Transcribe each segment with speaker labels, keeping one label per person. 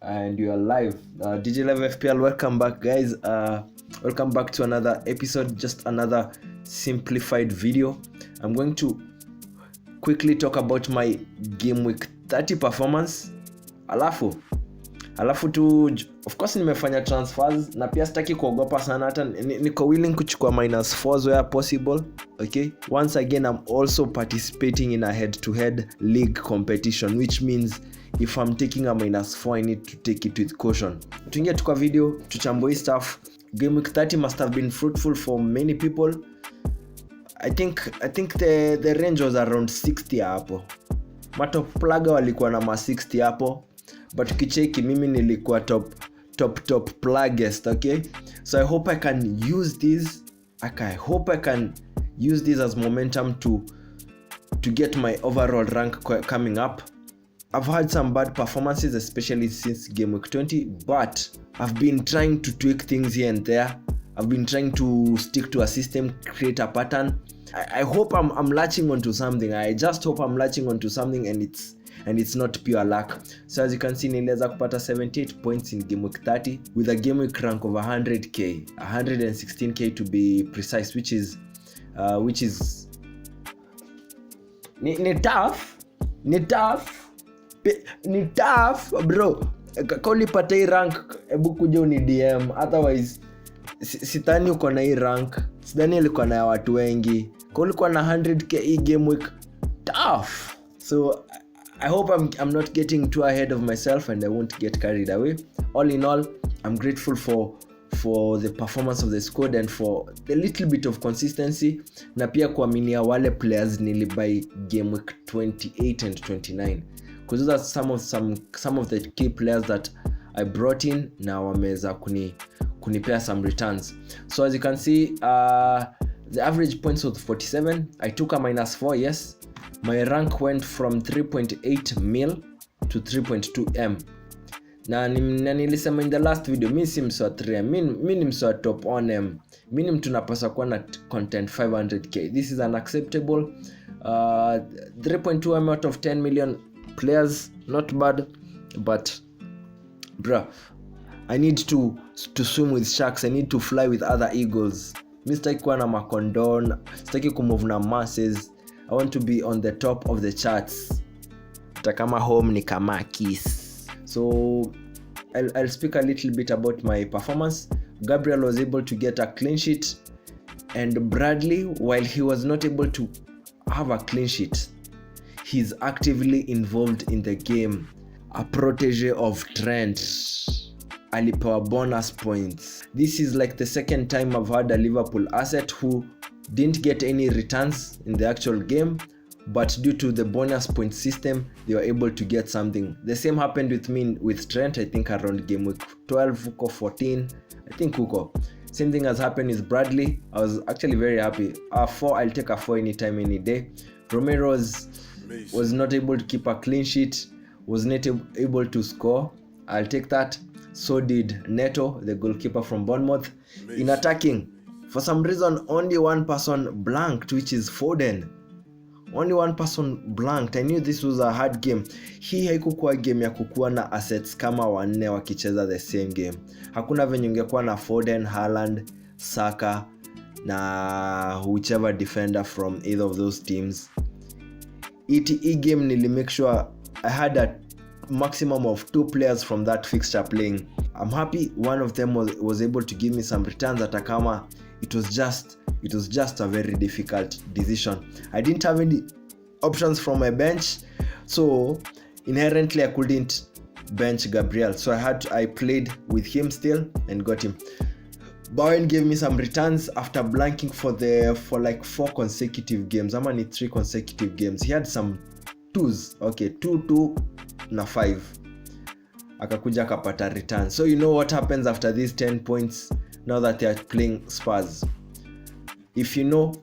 Speaker 1: And you are live. DJ Live FPL, welcome back, guys. Welcome back to another episode, just another simplified video. I'm going to quickly talk about my game week 30 performance. Alafu tu, of course nimefanya transfers na pia sitaki kuogopa sana, hata niko willing kuchukua -4s where possible. Okay, once again I'm also participating in a head-to-head league competition, which means if I'm taking a -4 I need to take it with caution. Tuingie tu kwa video, tuchambue stuff. Game week 30 must have been fruitful for many people. I think the range was around 60 hapo. Matop plaga walikuwa na 60 hapo, but ukicheki mimi nilikuwa top plagest. Okay, so I hope I can use this. I hope I can use this as momentum to get my overall rank coming up. I've had some bad performances, especially since game week 20, but I've been trying to tweak things here and there. I've been trying to stick to a system, create a pattern. I hope I'm latching onto something. I just hope I'm latching onto something and it's not pure luck. So as you can see, niliweza kupata 78 points in game week 30 with a game week rank of 100k, 116k to be precise, which is ni tough bro. Kauli pata hii rank, hebu kuja uni DM, otherwise sitani uko na hii rank. Sidhani ilikuwa na watu wengi. Kauli kwa na 100k hii game week, tough. So I hope I'm not getting too ahead of myself and I won't get carried away. All in all, I'm grateful for the performance of the squad and for the little bit of consistency, na pia kuaminia wale players nilibuy game week 28 and 29, because those are some of the key players that I brought in na wameza kunipea some returns. So as you can see, the average points was 47. I took a -4, yes. My rank went from 3.8 mil to 3.2 m. Na nilisema in the last video, mi si mswa 3m, mi ni mswa top on m. Mimi mtu napasa kuwa na content 500k. This is unacceptable. 3.2 m out of 10 million players, not bad, but bruh, I need to swim with sharks. I need to fly with other eagles. Mi sitaki kuwa na makondon, sitaki kumove na masses. I want to be on the top of the charts. Takama home ni kama kiss. So I'll speak a little bit about my performance. Gabriel was able to get a clean sheet, and Bradley, while he was not able to have a clean sheet, he's actively involved in the game. A protege of Trent, alipewa bonus points. This is like the second time I've had a Liverpool asset who didn't get any returns in the actual game, but due to the bonus point system, they were able to get something. The same happened with me with Trent, I think around game week 12 or 14, I think huko. Same thing has happened with Bradley. I was actually very happy. A 4, I'll take a 4 anytime, any day. Romero was not able to keep a clean sheet, was not able to score. I'll take that. So did Neto, the goalkeeper from Bournemouth. In attacking, for some reason, only one person blanked, which is Foden. Only one person blanked. I knew this was a hard game. Hii haikuwa game ya kukuwa na assets kama wanne wakicheza the same game. Hakuna venye ungekuwa na Foden, Haaland, Saka na whichever defender from either of those teams. Hii game nili make sure I had a maximum of 2 players from that fixture playing. I'm happy one of them was able to give me some returns, atakama it was just a very difficult decision. I didn't have any options from my bench, so inherently I couldn't bench Gabriel, so I played with him still and got him. Bowen gave me some returns after blanking for like 4 consecutive games. I'm only 3 consecutive games. He had some 2s, okay, 2 na 5. Akakuja akapata return. So you know what happens after these 10 points now that they are playing Spurs. If you know,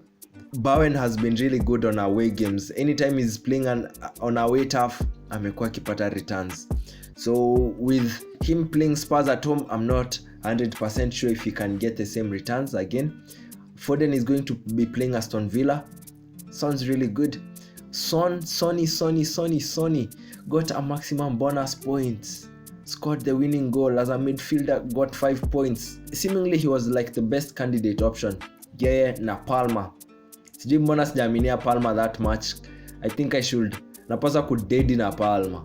Speaker 1: Bowen has been really good on away games. Anytime he's playing on away turf, amekuwa akipata returns. So with him playing Spurs at home, I'm not 100% sure if he can get the same returns again. Foden is going to be playing Aston Villa. Sounds really good. Sonny got a maximum bonus points. scored the winning goal as a midfielder, got 5 points. Seemingly he was like the best candidate option. Yeye na Palmer. Sijui mbona sijaaminia Palmer that much. I think I should. Napaswa kudedi na Palmer.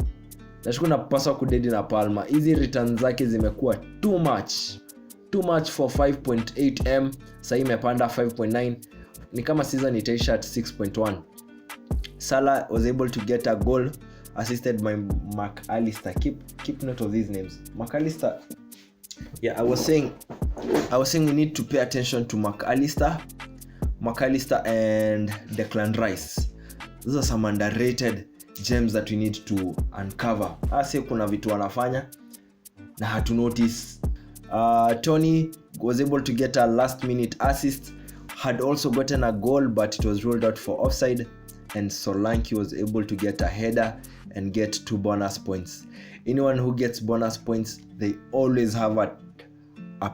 Speaker 1: Napaswa kudedi na Palmer. Hizi returns zake zimekuwa too much for 5.8M. Sasa imepanda 5.9. Ni kama season itaisha at 6.1. Salah was able to get a goal assisted by McAllister. Keep note of these names. McAllister. Yeah, I was saying we need to pay attention to McAllister and Declan Rice. Those are some underrated gems that we need to uncover. Ase kuna vitu wanafanya na hatu notice. Tony was able to get a last minute assist, had also gotten a goal but it was ruled out for offside, and Solanke was able to get a header and get 2 bonus points. Anyone who gets bonus points, they always have a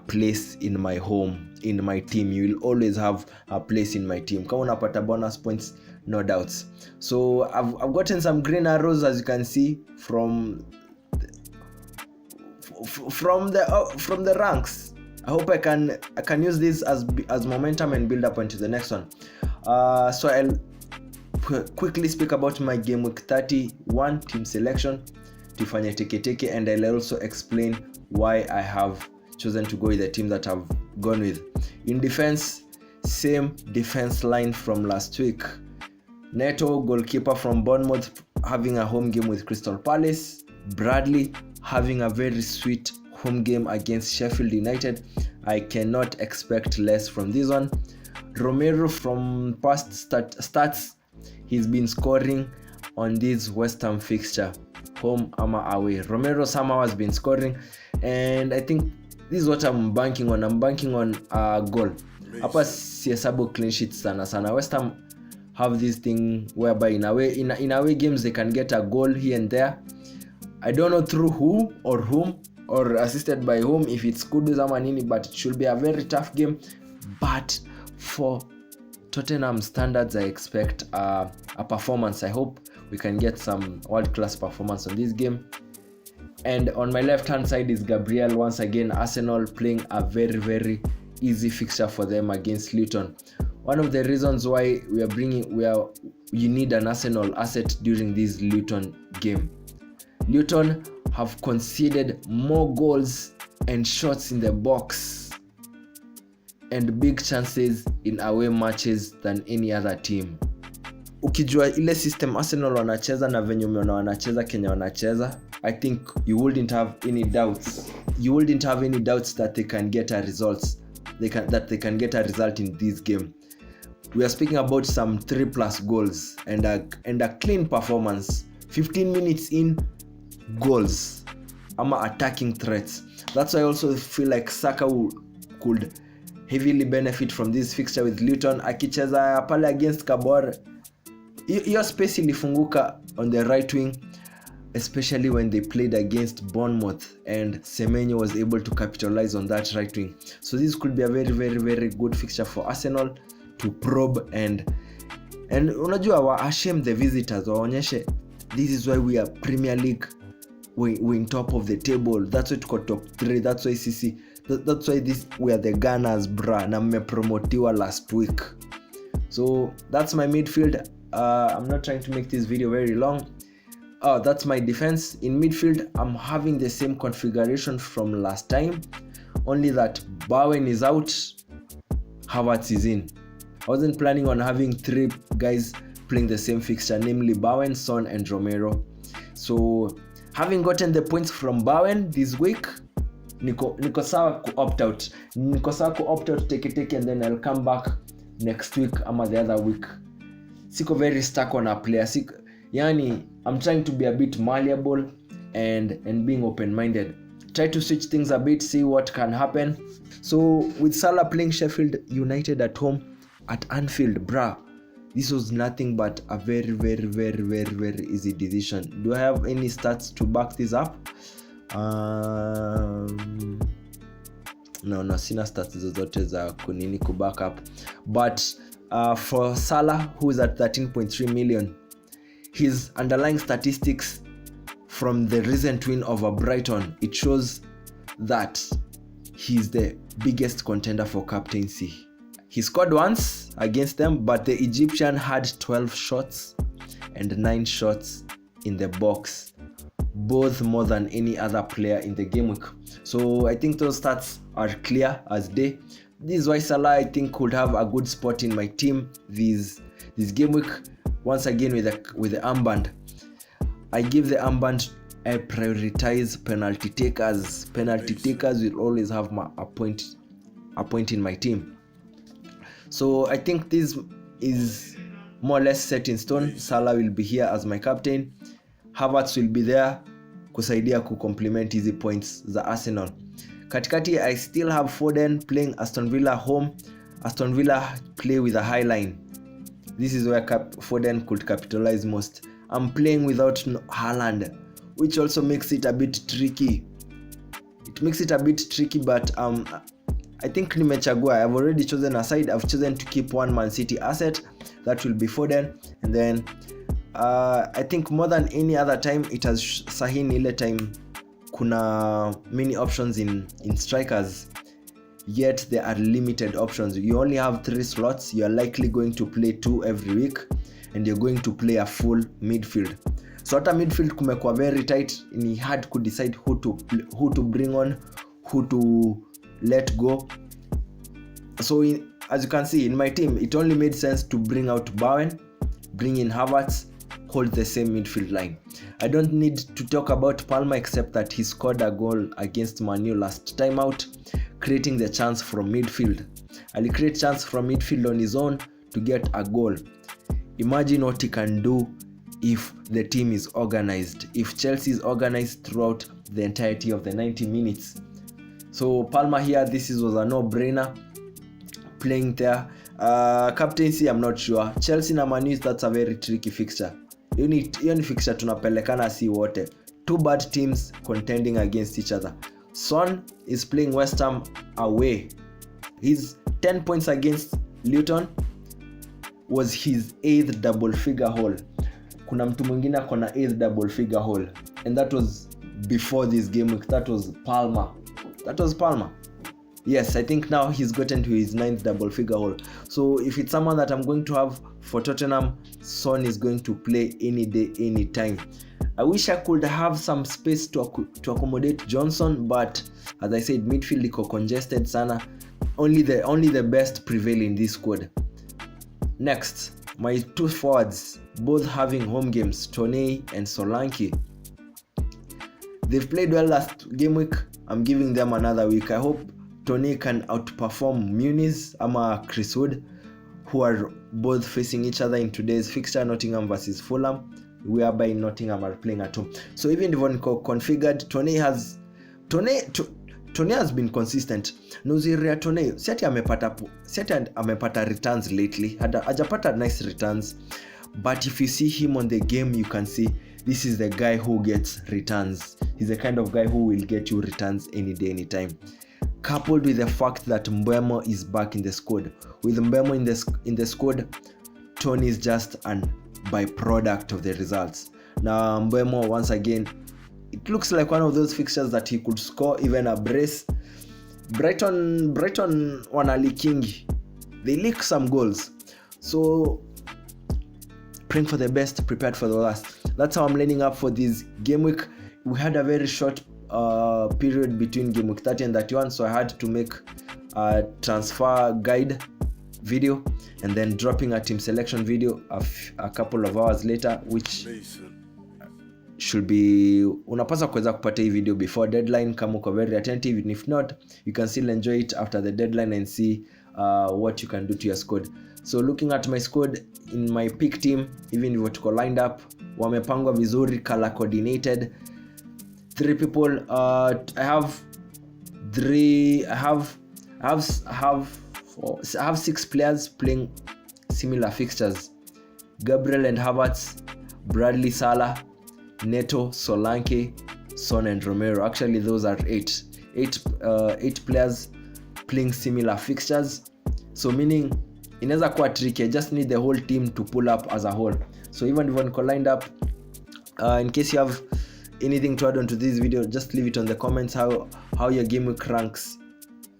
Speaker 1: place in my team. You will always have a place in my team. Kama unapata bonus points, no doubts. So I've gotten some green arrows, as you can see, from the ranks. I hope I can use this as momentum and build up onto the next one. So I'll quickly speak about my game week 31 team selection, tufanye teke, and I'll also explain why I have chosen to go with the team that I've gone with. In defense, same defense line from last week. Neto, goalkeeper from Bournemouth, having a home game with Crystal Palace. Bradley having a very sweet home game against Sheffield United. I cannot expect less from this one. Romero, from past stats, he's been scoring on this West Ham fixture, home ama away. Romero somehow has been scoring, and I think this is what I'm banking on. I'm banking on a goal. Hapa sihesabu clean sheets sana. West Ham have this thing whereby in away games they can get a goal here and there. I don't know through who or whom or assisted by whom, if it's Kudus ama nini, but it should be a very tough game. But for Tottenham standards, I expect a performance. I hope we can get some world-class performance on this game. And on my left-hand side is Gabriel. Once again, Arsenal playing a very, very easy fixture for them against Luton. One of the reasons why you need an Arsenal asset during this Luton game. Luton have conceded more goals and shots in the box and big chances in away matches than any other team. Ukijua ile system Arsenal wanacheza na venye umeona wanacheza Kenya wanacheza, I think you wouldn't have any doubts. You wouldn't have any doubts that they can get a result. They can get a result in this game. We are speaking about some 3+ goals and a clean performance. 15 minutes in, goals. Ama attacking threats. That's why I also feel like Saka could heavily benefit from this fixture with Luton. Akicheza pale against Kabore, hiyo space ilifunguka on the right wing, especially when they played against Bournemouth, and Semenyo was able to capitalize on that right wing. So this could be a very, very, very good fixture for Arsenal to probe and unajua wa ashame the visitors, waonyeshe this is why we are Premier League, we in top of the table. That's why tuko top 3. That's why that's why we are the Gunners, bra, na mmepromotiwa last week. So that's my midfield. I'm not trying to make this video very long. That's my defense. In midfield, I'm having the same configuration from last time, only that Bowen is out, Havertz is in. I wasn't planning on having 3 guys playing the same fixture, namely Bowen, Son and Romero. So having gotten the points from Bowen this week, niko sawa ku opt out. Niko sawa ku opt out, take it, and then I'll come back next week ama the other week. Siko very stuck on a player. Yani, I'm trying to be a bit malleable and being open-minded. Try to switch things a bit, see what can happen. So with Salah playing Sheffield United at home at Anfield, bruh, this was nothing but a very, very, very, very, very easy decision. Do I have any stats to back this up? No, sina stats zozote za kunini ku back up. But for Salah, who is at 13.3 million, his underlying statistics from the recent win over Brighton, it shows that he's the biggest contender for captaincy. He scored once against them, but the Egyptian had 12 shots and 9 shots in the box, both more than any other player in the game week. So I think those stats are clear as day. This is why Salah, I think, could have a good spot in my team this game week. Once again with the armband, I give the armband. I prioritize penalty takers. Penalty takers will always have a point in my team. So I think this is more or less set in stone. Salah will be here as my captain. Havertz will be there kusaidia kucomplement hizi points za Arsenal. Katikati I still have Foden playing Aston Villa home. Aston Villa play with a high line. This is where Foden could capitalize most. I'm playing without Haaland, which also makes it a bit tricky. It makes it a bit tricky, but I think nimechagua. I've already chosen a side. I've chosen to keep one Man City asset. That will be Foden. And then I think more than any other time, it has sahin ile time kuna many options in strikers, yet there are limited options. You only have 3 slots. You are likely going to play 2 every week, and you're going to play a full midfield. So at a midfield kumekuwa very tight. Ni hard to decide who to bring on, who to let go. So as you can see in my team, it only made sense to bring out Bowen, bring in Havertz, hold the same midfield line. I don't need to talk about Palmer except that he scored a goal against Man U last time out, creating the chance from midfield. I'll create chance from midfield on his own to get a goal. Imagine what he can do if the team is organized, if Chelsea is organized throughout the entirety of the 90 minutes. So Palmer here, this was a no-brainer playing there. Captaincy, I'm not sure. Chelsea na Man U, that's a very tricky fixture. Hiyo ni fixture tunapelekana si wote. 2 bad teams contending against each other. Son is playing West Ham away. His 10 points against Luton was his 8th double figure haul. Kuna mtu mwingine akona 8th double figure haul, and that was before this game week. That was Palmer. Yes, I think now he's gotten to his 9th double figure haul. So if it's someone that I'm going to have for Tottenham, Son is going to play any day, any time. I wish I could have some space to accommodate Johnson, but as I said, midfield iko congested sana. Only the best prevail in this squad. Next, my 2 forwards, both having home games, Toney and Solanke. They've played well last game week. I'm giving them another week. I hope Toney can outperform Muniz ama Chris Wood, who are both facing each other in today's fixture, Nottingham versus Fulham, whereby Nottingham are playing at home. So even if one configured, Toney has been consistent. Nuziria Toney, siati amepata returns lately. Hajapata nice returns. But if you see him on the game, you can see this is the guy who gets returns. He's the kind of guy who will get you returns any day, anytime. Coupled with the fact that Mbeumo is back in the squad. With Mbeumo in the squad, Toney is just an byproduct of the results. Now Mbeumo, once again, it looks like one of those fixtures that he could score even a brace. Brighton wana leaking. They leak some goals. So praying for the best, prepared for the worst. That's how I'm lining up for this game week. We had a very short period between game week 30 and 31, so I had to make a transfer guide video and then dropping a team selection video a couple of hours later, which should be unapaswa kuweza kupata hii video before deadline kama uko very attentive, and if not you can still enjoy it after the deadline and see what you can do to your squad. So looking at my squad in my pick team, even if tuko lined up, wamepangwa vizuri, color coordinated. 3 people. I have 6 players playing similar fixtures: Gabriel and Havertz, Bradley, Salah, Neto, Solanke, Son and Romero. Actually those are 8 players playing similar fixtures. So meaning inaweza kuwa tricky. I just need the whole team to pull up as a whole. So even if one lined up, in case you have anything to add on to this video, just leave it on the comments how your game week ranks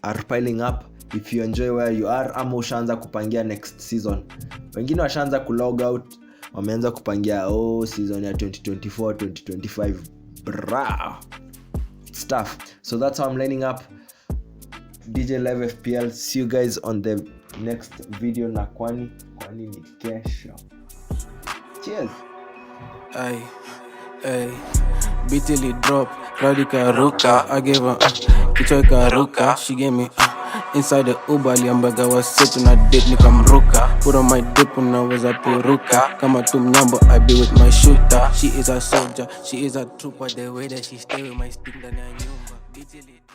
Speaker 1: are piling up, if you enjoy where you are, ama ushaanza kupangia next season. Wengine washaanza kulog out, wameanza kupangia season ya 2024 2025 bra stuff. So that's how I'm lining up DJ Live FPL. See you guys on the next video na kwani ni kesho. Cheers.
Speaker 2: Ay, BTL drop, Radika Ruka. I gave her Kichoika Ruka. She gave me inside the Uber. Liambaga was sitting on a date, nikamruka. Put on my dip when I was a puruka. Kama tumnyambo, I be with my shooter. She is a soldier, she is a trooper. The way that she stay with my stick, then I knew BTL.